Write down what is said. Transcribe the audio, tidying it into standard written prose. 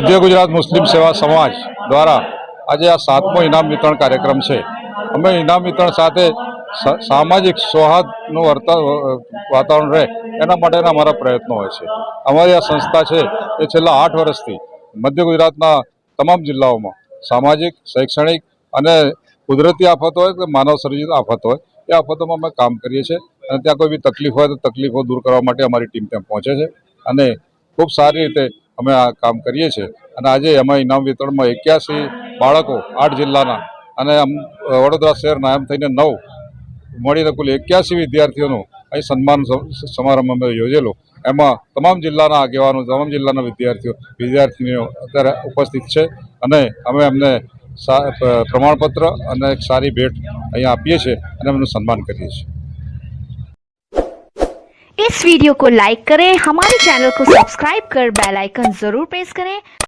मध्य गुजरात मुस्लिम सेवा समाज द्वारा आज आ 7मो इनाम वितरण कार्यक्रम है। अमे इनाम वितरण साथे सामाजिक सौहार्दનું वातावरण रहे एना माटेना अमारा प्रयत्नो होय छे। अमारी आ संस्था है ये छेल्ला 8 वर्षथी मध्य गुजरातना तमाम जिल्लाओमां सामाजिक शैक्षणिक अने कुदरती आफत होय के मानव सर्जित आफत होय ए आफतोमां अमे काम करीए छीए अने त्यां कोई बी तकलीफ होय तो तकलीफो दूर करवा माटे अमारी टीम त्यां पहोंचे छे अने खूब सारी रीते अमे आ काम करीए छीए। अने आजे अमे इनाम वितरणमां 81 बाळको 8 जिल्लाना अने वडोदरा शहेरना एम थईने 9 મળીને કુલ 81 વિદ્યાર્થીઓનું અહીં સન્માન સમારંભ અમે યોજેલો। એમાં તમામ જિલ્લાના આગેવાનો તમામ જિલ્લાના વિદ્યાર્થીનીઓ અત્યારે ઉપસ્થિત છે અને અમે એમને પ્રમાણપત્ર અને એક સારી ભેટ અહીંયા આપીએ છીએ અને એમનું સન્માન કરીએ છીએ। इस वीडियो को लाइक करें, हमारे चैनल को सब्सक्राइब कर बेल आइकन जरूर प्रेस करें